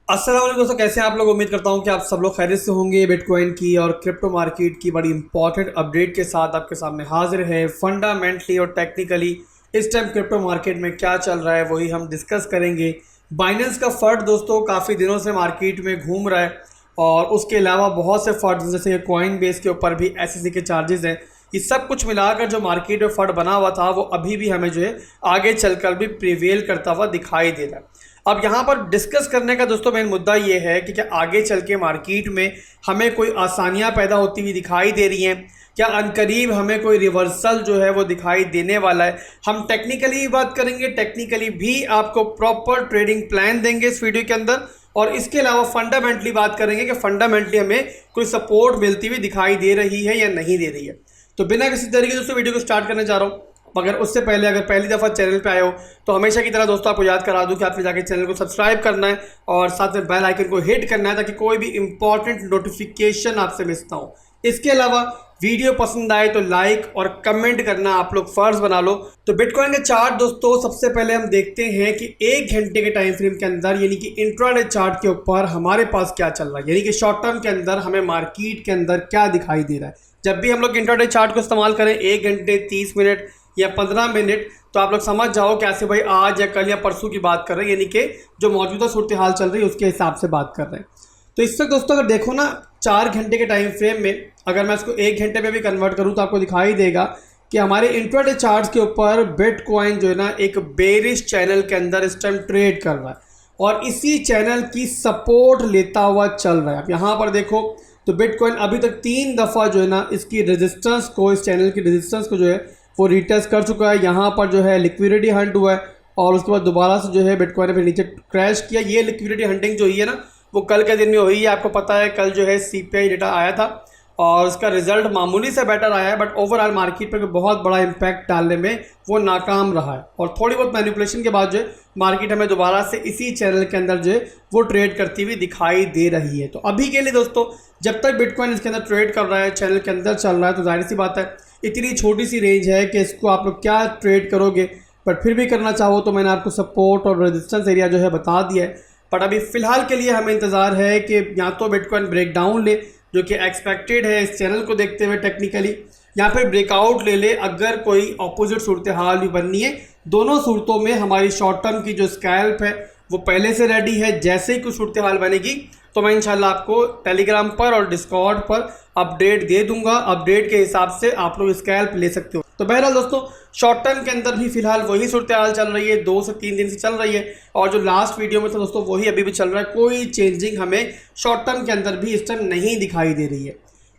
अस्सलाम वालेकुम दोस्तों, कैसे हैं आप लोग। उम्मीद करता हूं कि आप सब लोग खैरियत से होंगे। बिटकॉइन की और क्रिप्टो मार्केट की बड़ी इंपॉर्टेंट अपडेट के साथ आपके सामने हाजिर है। फंडामेंटली और टेक्निकली इस टाइम क्रिप्टो मार्केट में क्या चल रहा है वही हम डिस्कस करेंगे। बाइनेंस का फंड दोस्तों काफ़ी दिनों से मार्केट में घूम रहा है और उसके अलावा बहुत से फंड जैसे कॉइन बेस के ऊपर भी SEC के चार्जेस हैं। ये सब कुछ मिलाकर जो मार्केट में फंड बना हुआ था वो अभी भी हमें जो है आगे चलकर भी प्रिवेल करता हुआ दिखाई दे रहा है। अब यहाँ पर डिस्कस करने का दोस्तों मेन मुद्दा ये है कि क्या आगे चल के मार्केट में हमें कोई आसानियाँ पैदा होती हुई दिखाई दे रही हैं, क्या अनकरीब हमें कोई रिवर्सल जो है वो दिखाई देने वाला है। हम टेक्निकली बात करेंगे, टेक्निकली भी आपको प्रॉपर ट्रेडिंग प्लान देंगे इस वीडियो के अंदर, और इसके अलावा फंडामेंटली बात करेंगे कि फंडामेंटली हमें कोई सपोर्ट मिलती हुई दिखाई दे रही है या नहीं दे रही है। तो बिना किसी तरीके से दोस्तों वीडियो को स्टार्ट करने जा रहा हूँ, मगर उससे पहले अगर पहली दफ़ा चैनल पे आए हो तो हमेशा की तरह दोस्तों आपको याद करा दूं कि आपने जाके चैनल को सब्सक्राइब करना है और साथ में बेल आइकन को हिट करना है ताकि कोई भी इंपॉर्टेंट नोटिफिकेशन आपसे मिस ना हो। इसके अलावा वीडियो पसंद आए तो लाइक और कमेंट करना आप लोग फर्ज बना लो। तो बिटकॉइन का चार्ट दोस्तों सबसे पहले हम देखते हैं कि 1 घंटे के टाइम फ्रेम के अंदर यानी कि इंट्राडे चार्ट के ऊपर हमारे पास क्या चल रहा है, यानी कि शॉर्ट टर्म के अंदर हमें मार्केट के अंदर क्या दिखाई दे रहा है। जब भी हम लोग इंट्राडे चार्ट को इस्तेमाल करें 1 घंटे 30 मिनट या 15 मिनट, तो आप लोग समझ जाओ कैसे भाई आज या कल या परसों की बात कर रहे हैं, यानी कि जो मौजूदा सूरत हाल चल रही है उसके हिसाब से बात कर रहे हैं। तो इस वक्त दोस्तों अगर देखो ना 4 घंटे के टाइम फ्रेम में अगर मैं इसको 1 घंटे में भी कन्वर्ट करूं तो आपको दिखाई देगा कि हमारे इंट्राडे चार्ट्स के ऊपर बिटकॉइन जो है ना एक बेरिश चैनल के अंदर इस टाइम ट्रेड कर रहा है और इसी चैनल की सपोर्ट लेता हुआ चल रहा है। आप यहाँ पर देखो तो बिटकॉइन अभी तक 3 दफ़ा जो है ना इसकी रेजिस्टेंस को, इस चैनल की रेजिस्टेंस को जो है वो रीटेस्ट कर चुका है। यहाँ पर जो है लिक्विडिटी हंट हुआ है और उसके बाद दोबारा से जो है बिटकॉइन ने नीचे क्रैश किया। ये लिक्विडिटी हंटिंग जो हुई है ना वो कल के दिन में हुई है। आपको पता है कल जो है CPI डेटा आया था और उसका रिजल्ट मामूली से बेटर आया है, बट ओवरऑल मार्केट पर बहुत बड़ा इम्पैक्ट डालने में वो नाकाम रहा है और थोड़ी बहुत मैनिपुलेशन के बाद जो है मार्केट हमें दोबारा से इसी चैनल के अंदर जो है वो ट्रेड करती हुई दिखाई दे रही है। तो अभी के लिए दोस्तों जब तक बिटकॉइन इसके अंदर ट्रेड कर रहा है, चैनल के अंदर चल रहा है, तो जाहिर सी बात है इतनी छोटी सी रेंज है कि इसको आप लोग क्या ट्रेड करोगे, बट फिर भी करना चाहो तो मैंने आपको सपोर्ट और रेजिस्टेंस एरिया जो है बता दिया है। बट अभी फ़िलहाल के लिए हमें इंतज़ार है कि या तो बिटकॉइन ब्रेकडाउन ले जो कि एक्सपेक्टेड है इस चैनल को देखते हुए टेक्निकली, या फिर ब्रेकआउट ले ले अगर कोई अपोजिट सूरत हाल भी बननी है। दोनों सूरतों में हमारी शॉर्ट टर्म की जो स्कैल्प है वो पहले से रेडी है। जैसे ही कुछ सूरत हाल बनेगी तो मैं इंशाल्लाह आपको टेलीग्राम पर और डिस्कॉर्ड पर अपडेट दे दूंगा। अपडेट के हिसाब से आप लोग स्कैल्प ले सकते हो। तो बहरहाल दोस्तों शॉर्ट टर्म के अंदर भी फिलहाल वही सूरत हाल चल रही है, 2 से 3 दिन से चल रही है और जो लास्ट वीडियो में था दोस्तों वही अभी भी चल रहा है। कोई चेंजिंग हमें शॉर्ट टर्म के अंदर भी इस टाइम नहीं दिखाई दे रही है।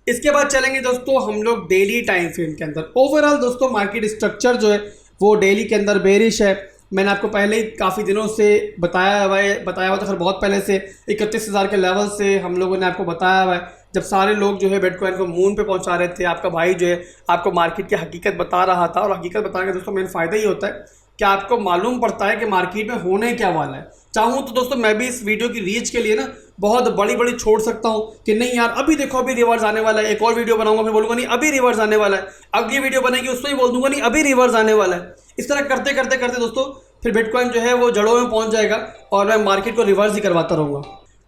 इसके बाद चलेंगे दोस्तों हम लोग डेली टाइम फ्रेम के अंदर। ओवरऑल दोस्तों मार्केट स्ट्रक्चर जो है वो डेली के अंदर बेरिश है। मैंने आपको पहले ही काफ़ी दिनों से बताया हुआ था, खैर बहुत पहले से 31,000 के लेवल से हम लोगों ने आपको बताया हुआ है। जब सारे लोग जो है बिटकॉइन को मून पे पहुंचा रहे थे, आपका भाई जो है आपको मार्केट की हकीकत बता रहा था। और हकीकत बताने का दोस्तों मेन फ़ायदा ही होता है कि आपको मालूम पड़ता है कि मार्केट में होने क्या वाला है। चाहूँ तो दोस्तों मैं भी इस वीडियो की रीच के लिए ना बहुत बड़ी छोड़ सकता हूँ कि नहीं यार अभी देखो अभी रिवर्स आने वाला है, एक और वीडियो बनाऊंगा फिर बोलूँगा नहीं अभी रिवर्स आने वाला है, अगली वीडियो बनेगी उसमें ही बोल दूंगा नहीं अभी रिवर्स आने वाला है। इस तरह करते करते करते दोस्तों फिर बिटकॉइन जो है वो जड़ों में पहुँच जाएगा और मैं मार्केट को रिवर्स ही करवाता रहूँगा।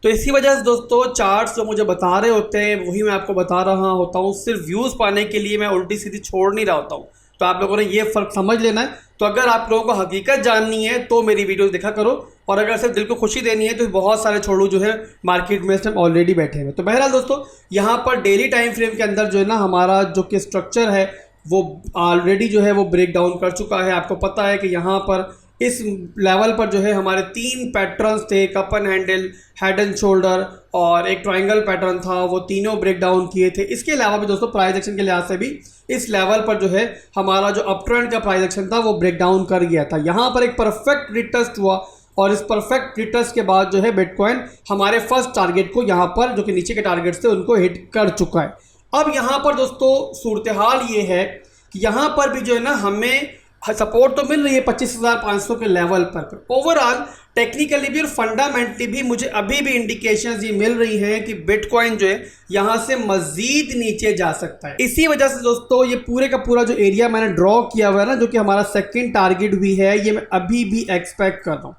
तो इसी वजह से दोस्तों चार्ट्स जो मुझे बता रहे होते हैं वही मैं आपको बता रहा होता हूँ। सिर्फ व्यूज़ पाने के लिए मैं उल्टी सीधी छोड़ नहीं रहा होता हूँ। तो आप लोगों ने ये फ़र्क समझ लेना है। तो अगर आप लोगों को हकीकत जाननी है तो मेरी वीडियोस देखा करो, और अगर सिर्फ दिल को खुशी देनी है तो बहुत सारे छोड़ू जो है मार्केट में इस टाइम ऑलरेडी बैठे हैं। तो बहरहाल दोस्तों यहाँ पर डेली टाइम फ्रेम के अंदर जो है ना हमारा जो कि स्ट्रक्चर है वो ऑलरेडी जो है वो ब्रेक डाउन कर चुका है। आपको पता है कि यहाँ पर इस लेवल पर जो है हमारे 3 पैटर्न्स थे, cup and handle, head and shoulder और एक ट्रायंगल पैटर्न था, वो तीनों ब्रेक डाउन किए थे। इसके अलावा भी दोस्तों प्राइस एक्शन के लिहाज से भी इस लेवल पर जो है हमारा जो अप ट्रेंड का प्राइस एक्शन था वो ब्रेक डाउन कर गया था। यहाँ पर एक परफेक्ट रिटेस्ट हुआ और इस परफेक्ट रिटेस्ट के बाद जो है बिटकॉइन हमारे फर्स्ट टारगेट को यहाँ पर जो कि नीचे के टारगेट थे उनको हिट कर चुका है। अब यहाँ पर दोस्तों सूरत हाल ये है कि यहाँ पर भी जो है ना हमें सपोर्ट तो मिल रही है 25,500 के लेवल पर। ओवरऑल टेक्निकली भी और फंडामेंटली भी मुझे अभी भी इंडिकेशंस ये मिल रही हैं कि बिटकॉइन जो है यहाँ से मजीद नीचे जा सकता है। इसी वजह से दोस्तों ये पूरे का पूरा जो एरिया मैंने ड्रॉ किया हुआ है ना, जो कि हमारा सेकंड टारगेट भी है, ये मैं अभी भी एक्सपेक्ट कर रहा हूँ।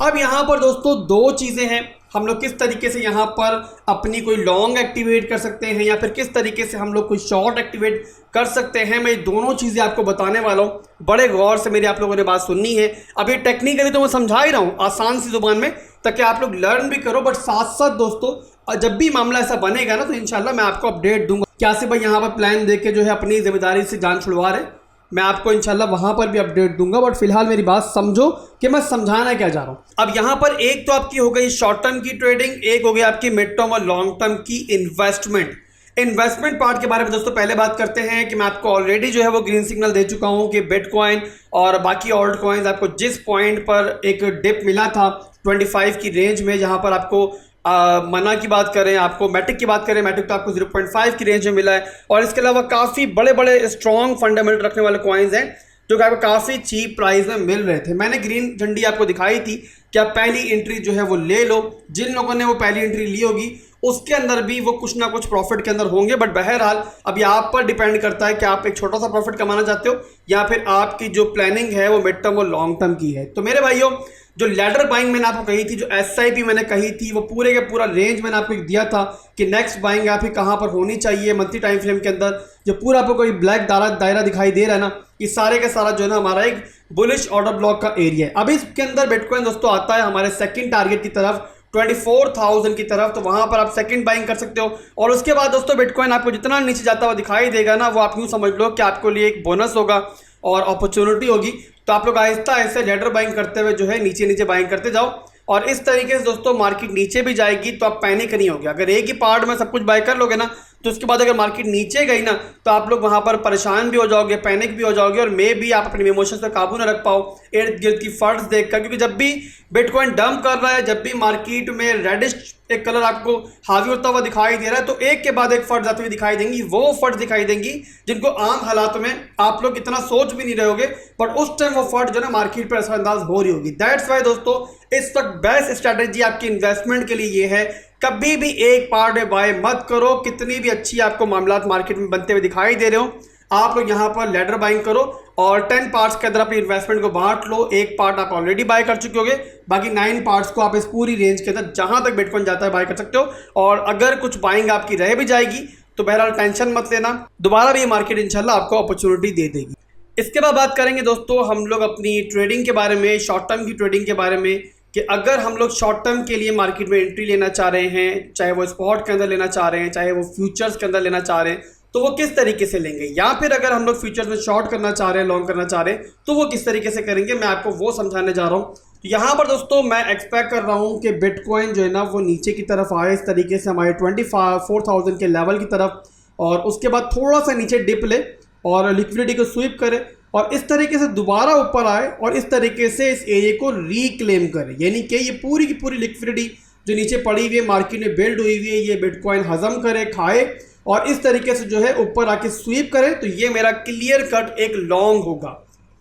अब यहाँ पर दोस्तों 2 चीज़ें हैं। हम लोग किस तरीके से यहाँ पर अपनी कोई लॉन्ग एक्टिवेट कर सकते हैं या फिर किस तरीके से हम लोग कोई शॉर्ट एक्टिवेट कर सकते हैं, मैं दोनों चीज़ें आपको बताने वाला हूँ। बड़े गौर से मेरी आप लोगों ने बात सुननी है। अभी टेक्निकली तो मैं समझा ही रहा हूँ आसान सी जुबान में, ताकि आप लोग लर्न भी करो, बट साथ साथ दोस्तों जब भी मामला ऐसा बनेगा ना तो इंशाल्लाह मैं आपको अपडेट दूंगा। क्या से भाई यहाँ पर प्लान देके जो है अपनी जिम्मेदारी से जान छुड़वा रहे, मैं आपको इंशाल्लाह वहां पर भी अपडेट दूंगा। बट फिलहाल मेरी बात समझो कि मैं समझाना क्या चाह रहा हूं। अब यहाँ पर एक तो आपकी हो गई शॉर्ट टर्म की ट्रेडिंग, एक हो गई आपकी मिड टर्म और लॉन्ग टर्म की इन्वेस्टमेंट पार्ट के बारे में दोस्तों पहले बात करते हैं कि मैं आपको ऑलरेडी जो है वो ग्रीन सिग्नल दे चुका हूं कि बिटकॉइन और बाकी ऑल्ट कॉइन्स आपको जिस पॉइंट पर एक डिप मिला था 25 की रेंज में, जहां पर आपको मना की बात करें, आपको मैटिक की बात करें, मैटिक तो आपको 0.5 की रेंज में मिला है। और इसके अलावा काफ़ी बड़े बड़े स्ट्रॉन्ग फंडामेंटल रखने वाले कॉइन्स हैं जो कि आपको काफ़ी चीप प्राइस में मिल रहे थे। मैंने ग्रीन झंडी आपको दिखाई थी कि आप पहली एंट्री जो है वो ले लो। जिन लोगों ने वो पहली एंट्री ली होगी उसके अंदर भी वो कुछ ना कुछ प्रॉफिट के अंदर होंगे, बट बहरहाल अभी आप पर डिपेंड करता है कि आप एक छोटा सा प्रॉफिट कमाना चाहते हो या फिर आपकी जो प्लानिंग है वो मिड टर्म और लॉन्ग टर्म की है। तो मेरे भाइयों, जो लैडर बाइंग मैंने आपको कही थी, जो SIP मैंने कही थी, वो पूरे के पूरा रेंज मैंने आपको दिया था कि नेक्स्ट बाइंग आपकी कहाँ पर होनी चाहिए मंथली टाइम फ्रेम के अंदर। जो पूरा आपको कोई ब्लैक दायरा दिखाई दे रहा है ना, ये सारे का सारा जो है ना हमारा एक बुलिश ऑर्डर ब्लॉक का एरिया है। अब इसके अंदर बिटकॉइन दोस्तों आता है हमारे सेकंड टारगेट की तरफ 24,000 की तरफ, तो वहां पर आप सेकंड बाइंग कर सकते हो। और उसके बाद दोस्तों बिटकॉइन आपको जितना नीचे जाता हुआ दिखाई देगा ना, वो आप यूँ समझ लो कि आपके लिए एक बोनस होगा और अपॉर्चुनिटी होगी। तो आप लोग आहिस्ता आहिस्ता लेडर बाइंग करते हुए जो है नीचे नीचे बाइंग करते जाओ, और इस तरीके से दोस्तों मार्केट नीचे भी जाएगी तो आप पैनिक नहीं होगे। अगर एक ही पार्ट में सब कुछ बाय कर लोगे ना, तो उसके बाद अगर मार्केट नीचे गई ना तो आप लोग वहां पर परेशान भी हो जाओगे, पैनिक भी हो जाओगे, और मे भी आप अपने इमोशंस पर काबू ना रख पाओ इर्द गिर्द की फंड्स देखकर। क्योंकि जब भी बिटकॉइन डंप कर रहा है, जब भी मार्केट में रेडिश एक कलर आपको हावी होता हुआ दिखाई दे रहा है, तो एक के बाद एक फंड आते हुए दिखाई देंगी। वो फंड दिखाई देंगी जिनको आम हालात में आप लोग इतना सोच भी नहीं रहे होगे, बट उस टाइम वो फंड जो है मार्केट पर असरअंदाज हो रही होगी। दैट्स वाई दोस्तों इस वक्त बेस्ट स्ट्रैटेजी आपकी इन्वेस्टमेंट के लिए ये है, कभी भी एक पार्ट में बाय मत करो। कितनी भी अच्छी आपको मामलात मार्केट में बनते हुए दिखाई दे रहे हो, आप लोग यहाँ पर लेडर बाइंग करो और 10 पार्ट्स के अंदर अपनी इन्वेस्टमेंट को बांट लो। एक पार्ट आप ऑलरेडी बाय कर चुके होगे, बाकी 9 पार्ट्स को आप इस पूरी रेंज के अंदर जहां तक बिटकॉइन जाता है बाय कर सकते हो। और अगर कुछ बाइंग आपकी रह भी जाएगी तो बहरहाल टेंशन मत लेना, दोबारा भी ये मार्केट इंशाल्लाह आपको अपॉर्चुनिटी दे देगी। इसके बाद बात करेंगे दोस्तों हम लोग अपनी ट्रेडिंग के बारे में, शॉर्ट टर्म की ट्रेडिंग के बारे में, कि अगर हम लोग शॉर्ट टर्म के लिए मार्केट में एंट्री लेना चाह रहे हैं, चाहे वो स्पॉट के अंदर लेना चाह रहे हैं, चाहे वो फ्यूचर्स के अंदर लेना चाह रहे हैं, तो वो किस तरीके से लेंगे, या फिर अगर हम लोग फ्यूचर्स में शॉर्ट करना चाह रहे हैं, लॉन्ग करना चाह रहे हैं, तो वो किस तरीके से करेंगे, मैं आपको वो समझाने जा रहा हूँ। तो यहाँ पर दोस्तों मैं एक्सपेक्ट कर रहा हूँ कि बिटकॉइन जो है ना वो नीचे की तरफ आए इस तरीके से हमारे 24,000 के लेवल की तरफ, और उसके बाद थोड़ा सा नीचे डिप ले और लिक्विडिटी को स्वीप करे और इस तरीके से दोबारा ऊपर आए और इस तरीके से इस एरिया को रिक्लेम करे। यानी कि ये पूरी की पूरी लिक्विडिटी जो नीचे पड़ी हुई है मार्केट में बिल्ड हुई हुई है, ये बिटकॉइन हजम करे, खाए और इस तरीके से जो है ऊपर आके स्वीप करे, तो ये मेरा क्लियर कट एक लॉन्ग होगा।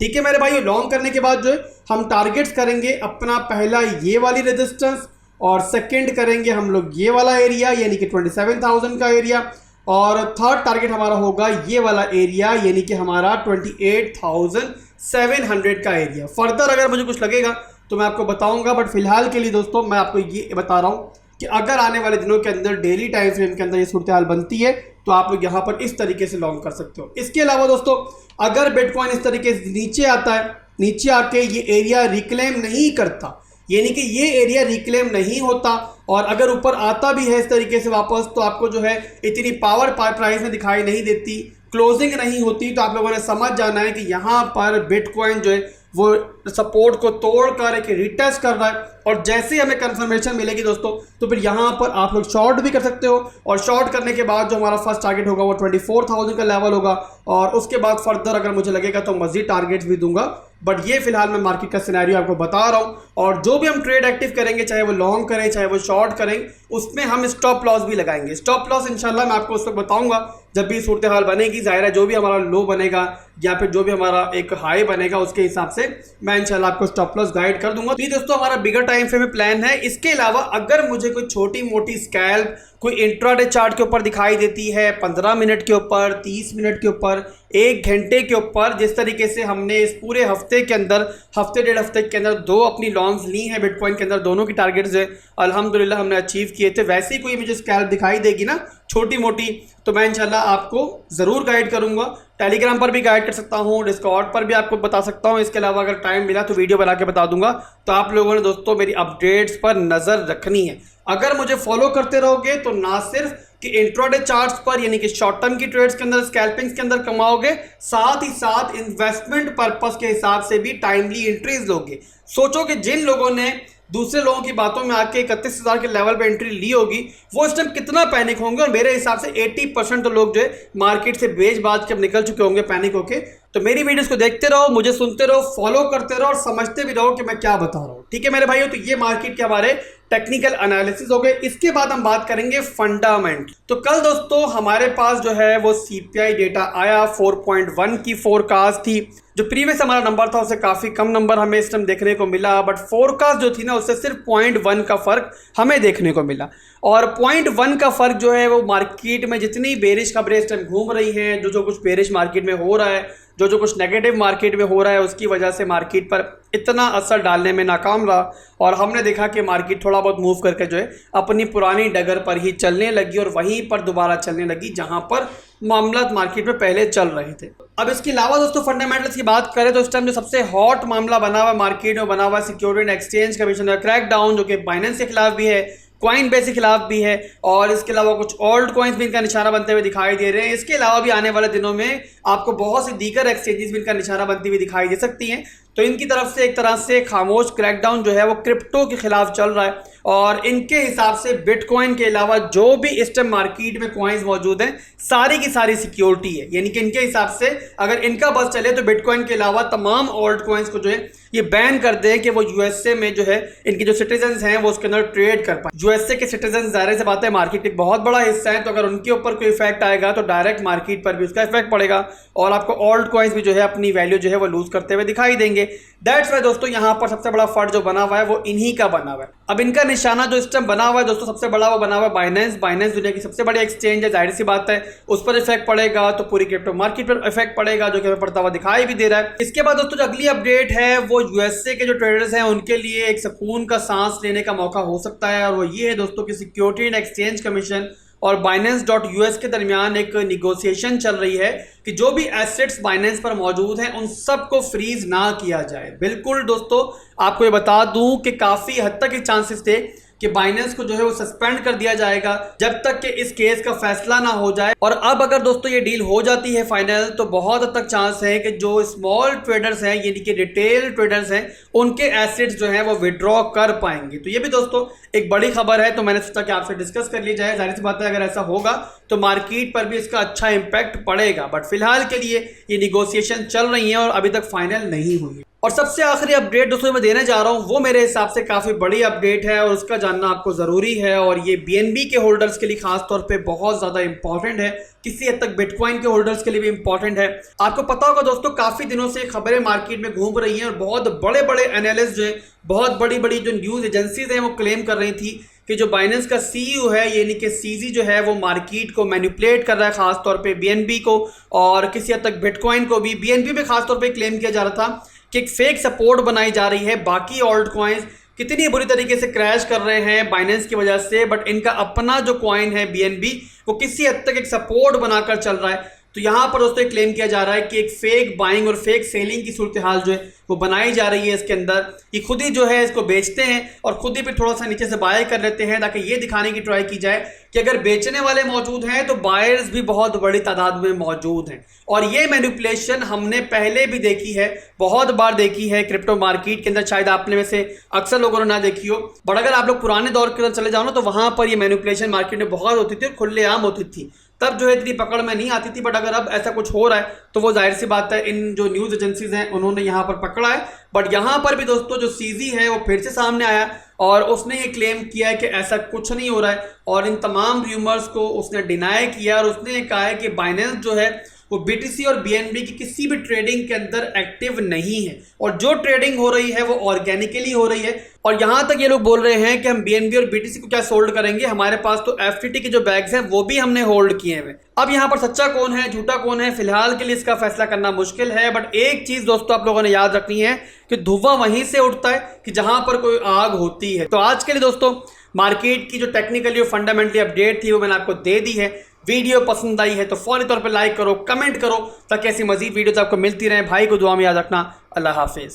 ठीक है मेरे भाई, लॉन्ग करने के बाद जो है हम टारगेट्स करेंगे अपना पहला ये वाली रेजिस्टेंस, और सेकेंड करेंगे हम लोग ये वाला एरिया यानी कि 27,000 का एरिया, और थर्ड टारगेट हमारा होगा ये वाला एरिया यानी कि हमारा 28,700 का एरिया। फर्दर अगर मुझे कुछ लगेगा तो मैं आपको बताऊंगा, बट फिलहाल के लिए दोस्तों मैं आपको ये बता रहा हूँ कि अगर आने वाले दिनों के अंदर डेली टाइम फ्रेम के अंदर ये सूरत हाल बनती है तो आप लोग यहाँ पर इस तरीके से लॉन्ग कर सकते हो। इसके अलावा दोस्तों अगर बिटकॉइन इस तरीके से नीचे आता है, नीचे आके ये एरिया रिक्लेम नहीं करता, यानी कि ये एरिया रिक्लेम नहीं होता, और अगर ऊपर आता भी है इस तरीके से वापस, तो आपको जो है इतनी पावर प्राइस में दिखाई नहीं देती, क्लोजिंग नहीं होती, तो आप लोगों ने समझ जाना है कि यहाँ पर बिटकॉइन जो है वो सपोर्ट को तोड़कर एक रिटेस्ट कर रहा है, और जैसे ही हमें कंफर्मेशन मिलेगी दोस्तों तो फिर यहाँ पर आप लोग शॉर्ट भी कर सकते हो, और शॉर्ट करने के बाद जो हमारा फर्स्ट टारगेट होगा वो 24,000 का लेवल होगा, और उसके बाद फर्दर अगर मुझे लगेगा तो मजीद टारगेट्स भी दूंगा। बट ये फिलहाल मैं मार्केट का सिनेरियो आपको बता रहा हूँ, और जो भी हम ट्रेड एक्टिव करेंगे, चाहे वो लॉन्ग करें चाहे वो शॉर्ट करें, उसमें हम स्टॉप लॉस भी लगाएंगे। स्टॉप लॉस इंशाल्लाह मैं आपको उस वक्त बताऊंगा जब भी सूरत हाल बनेगी, ज़ाहिर है जो भी हमारा लो बनेगा या फिर जो भी हमारा एक हाई बनेगा उसके हिसाब से मैं इंशाल्लाह आपको स्टॉप लॉस गाइड कर दूंगा। तो ये दोस्तों हमारा बिगर टाइम फ्रेम में प्लान है। इसके अलावा अगर मुझे कोई छोटी मोटी स्कैल्प कोई इंट्राडे चार्ट के ऊपर दिखाई देती है, 15 मिनट के ऊपर, 30 मिनट के ऊपर, 1 घंटे के ऊपर, जिस तरीके से हमने इस पूरे हफ्ते के अंदर, हफ्ते डेढ़ हफ्ते के अंदर 2 अपनी लॉन्ग्स ली हैं बिटकॉइन के अंदर, दोनों की टारगेट्स है अल्हम्दुलिल्लाह हमने अचीव किए थे, वैसे ही कोई मुझे स्कैल्प दिखाई देगी ना छोटी मोटी, तो मैं इंशाल्लाह आपको ज़रूर गाइड करूंगा। टेलीग्राम पर भी गाइड कर सकता हूँ, डिस्कॉर्ड पर भी आपको बता सकता हूँ। इसके अलावा अगर टाइम मिला तो वीडियो बना के बता दूंगा। तो आप लोगों ने दोस्तों मेरी अपडेट्स पर नज़र रखनी है। अगर मुझे फॉलो करते रहोगे तो ना सिर्फ कि इंट्राडे चार्ट्स पर यानी कि शॉर्ट टर्म की ट्रेड्स के अंदर, स्कैल्पिंग्स के अंदर कमाओगे, साथ ही साथ इन्वेस्टमेंट पर्पस के हिसाब से भी टाइमली एंट्रीज लोगे। सोचो कि जिन लोगों ने दूसरे लोगों की बातों में आके 31,000 के लेवल पे एंट्री ली होगी वो इस टाइम कितना पैनिक होंगे, और मेरे हिसाब से 80% तो लोग जो है मार्केट से बेच बाज के अब निकल चुके होंगे पैनिक होके। तो मेरी वीडियोस को देखते रहो, मुझे सुनते रहो, फॉलो करते रहो और समझते भी रहो कि मैं क्या बता रहा हूँ। ठीक है मेरे भाइयों, तो ये मार्केट के हमारे टेक्निकल एनालिसिस हो गए। इसके बाद हम बात करेंगे फंडामेंट। तो कल दोस्तों हमारे पास जो है वो सीपीआई डेटा आया, 4.1 की फोरकास्ट थी। जो प्रीवियस हमारा नंबर था उससे काफ़ी कम नंबर हमें इस टाइम देखने को मिला, बट फोरकास्ट जो थी ना उससे सिर्फ 0.1 का फ़र्क हमें देखने को मिला। और 0.1 का फ़र्क जो है वो मार्केट में जितनी बेरिश खबरें इस टाइम घूम रही हैं, जो कुछ बेरिश मार्केट में हो रहा है, जो कुछ नेगेटिव मार्केट में हो रहा है, उसकी वजह से मार्केट पर इतना असर डालने में नाकाम रहा। और हमने देखा कि मार्केट थोड़ा बहुत मूव करके जो है अपनी पुरानी डगर पर ही चलने लगी और वहीं पर दोबारा चलने लगी जहां पर मामला मार्केट में पहले चल रहे थे। अब इसके अलावा दोस्तों फंडामेंटल्स की बात करें तो इस टाइम जो सबसे हॉट मामला बना हुआ है मार्केट में, बना हुआ है सिक्योरिटी एंड एक्सचेंज कमीशन का क्रैकडाउन, जो कि बाइनेंस के खिलाफ भी है, कॉइनबेस के खिलाफ भी है, और इसके अलावा कुछ ओल्ड कॉइन्स भी इनका निशाना बनते हुए दिखाई दे रहे हैं। इसके अलावा भी आने वाले दिनों में आपको बहुत सी दीगर एक्सचेंजेस भी इनका निशाना बनती हुई दिखाई दे सकती हैं। तो इनकी तरफ से एक तरह से खामोश क्रैकडाउन जो है वो क्रिप्टो के खिलाफ चल रहा है, और इनके हिसाब से बिटकॉइन के अलावा जो भी इस टाइम मार्केट में कॉइन्स मौजूद हैं सारी की सारी सिक्योरिटी है। यानी कि इनके हिसाब से अगर इनका बस चले तो बिटकॉइन के अलावा तमाम ओल्ड कॉइन्स को जो है ये बैन कर दें कि वो यूएसए में जो है इनके जो सिटीजन हैं वो उसके अंदर ट्रेड कर पाए। यूएसए के सिटीजन जाहिर सी बात है मार्केट एक बहुत बड़ा हिस्सा है, तो अगर उनके ऊपर कोई इफेक्ट आएगा तो डायरेक्ट मार्केट पर भी उसका इफेक्ट पड़ेगा और आपको ओल्ड कॉइन्स भी जो है अपनी वैल्यू जो है वो लूज करते हुए दिखाई देंगे। दैट्स वाई दोस्तों यहाँ पर सबसे बड़ा फर्ड जो बना हुआ है वो इन्हीं का बना हुआ है। अब इनका निशाना जो इस टाइम बना हुआ है दोस्तों सबसे बड़ा वो बना हुआ है बाइनेंस। बाइनेंस दुनिया की सबसे बड़ी एक्सचेंज है, जाहिर सी बात है उस पर इफेक्ट पड़ेगा तो पूरी क्रिप्टो मार्केट पर इफेक्ट पड़ेगा, जो कि हमें पड़ता हुआ दिखाई भी दे रहा है। इसके बाद दोस्तों जो अगली अपडेट है वो यूएसए के जो ट्रेडर्स हैं उनके लिए एक सुकून का सांस लेने का मौका हो सकता है, और वो ये है दोस्तों कि सिक्योरिटी एंड एक्सचेंज कमीशन और Binance.us के दरमियान एक निगोशिएशन चल रही है कि जो भी एसेट्स बाइनेंस पर मौजूद हैं उन सबको फ्रीज ना किया जाए। बिल्कुल दोस्तों आपको ये बता दूं कि काफ़ी हद तक के चांसेस थे कि बाइनेंस को जो है वो सस्पेंड कर दिया जाएगा जब तक कि इस केस का फैसला ना हो जाए। और अब अगर दोस्तों ये डील हो जाती है फाइनल तो बहुत हद तक चांस है कि जो स्मॉल ट्रेडर्स हैं यानी कि रिटेल ट्रेडर्स हैं उनके एसेट्स जो हैं वो विड्रॉ कर पाएंगे। तो ये भी दोस्तों एक बड़ी खबर है, तो मैंने सोचा कि आपसे डिस्कस कर ली जाए। जाहिर सी बात है अगर ऐसा होगा तो मार्केट पर भी इसका अच्छा इंपैक्ट पड़ेगा, बट फिलहाल के लिए ये निगोशिएशन चल रही है और अभी तक फाइनल नहीं हुई। और सबसे आखिरी अपडेट दोस्तों मैं देने जा रहा हूं वो मेरे हिसाब से काफ़ी बड़ी अपडेट है और उसका जानना आपको ज़रूरी है, और ये बीएनबी के होल्डर्स के लिए खास तौर पे बहुत ज़्यादा इंपॉर्टेंट है, किसी हद तक बिटकॉइन के होल्डर्स के लिए भी इंपॉर्टेंट है। आपको पता होगा दोस्तों काफ़ी दिनों से खबरें मार्केट में घूम रही हैं और बहुत बड़े बड़े एनालिस्ट जो है, बहुत बड़ी बड़ी जो न्यूज़ एजेंसीज हैं वो क्लेम कर रही थी कि जो बाइनेंस का सीईओ है यानी कि सीजी जो है वो मार्केट को मैनिपुलेट कर रहा है, खास तौर पे बीएनबी को और किसी हद तक बिटकॉइन को भी। बीएनबी में खास तौर पे क्लेम किया जा रहा था कि एक फेक सपोर्ट बनाई जा रही है, बाकी ऑल्ट कॉइन्स कितनी बुरी तरीके से क्रैश कर रहे हैं बाइनेंस की वजह से, बट इनका अपना जो कॉइन है बीएनबी वो किसी हद तक एक सपोर्ट बनाकर चल रहा है। तो यहाँ पर दोस्तों क्लेम किया जा रहा है कि एक फेक बाइंग और फेक सेलिंग की सूरत हाल जो है वो बनाई जा रही है इसके अंदर। ये खुद ही जो है इसको बेचते हैं और खुद ही फिर थोड़ा सा नीचे से बाय कर लेते हैं ताकि ये दिखाने की ट्राई की जाए कि अगर बेचने वाले मौजूद हैं तो बायर्स भी बहुत बड़ी तादाद में मौजूद हैं। और ये मैनिपुलेशन हमने पहले भी देखी है, बहुत बार देखी है क्रिप्टो मार्केट के अंदर। शायद आपने में से अक्सर लोगों ने ना देखी हो, बट अगर आप लोग पुराने दौर के अंदर चले जाओ ना तो वहाँ पर ये मैनिपुलेशन मार्केट में बहुत होती थी और खुलेआम होती थी। तब जो है इतनी पकड़ में नहीं आती थी, बट अगर अब ऐसा कुछ हो रहा है तो वो जाहिर सी बात है इन जो न्यूज़ एजेंसीज हैं उन्होंने यहाँ पर पकड़ा है। बट यहाँ पर भी दोस्तों जो सीजी है वो फिर से सामने आया और उसने ये क्लेम किया है कि ऐसा कुछ नहीं हो रहा है और इन तमाम र्यूमर्स को उसने डिनाई किया और उसने ये कहा है कि बाइनेंस जो है वो बीटीसी और बीएनबी की किसी भी ट्रेडिंग के अंदर एक्टिव नहीं है और जो ट्रेडिंग हो रही है वो ऑर्गेनिकली हो रही है। और यहां तक ये लोग बोल रहे हैं कि हम बीएनबी और बीटीसी को क्या होल्ड करेंगे, हमारे पास तो एफटीटी के जो बैग्स हैं वो भी हमने होल्ड किए हैं। अब यहां पर सच्चा कौन है झूठा कौन है फिलहाल के लिए इसका फैसला करना मुश्किल है, बट एक चीज दोस्तों आप लोगों ने याद रखनी है कि धुआं वहीं से उठता है कि जहां पर कोई आग होती है। तो आज के लिए दोस्तों मार्केट की जो टेक्निकली और फंडामेंटली अपडेट थी वो मैंने आपको दे दी है। वीडियो पसंद आई है तो फौरी तौर पर लाइक करो, कमेंट करो ताकि ऐसी मजीद वीडियोस आपको मिलती रहें। भाई को दुआ में याद रखना। अल्लाह हाफिज।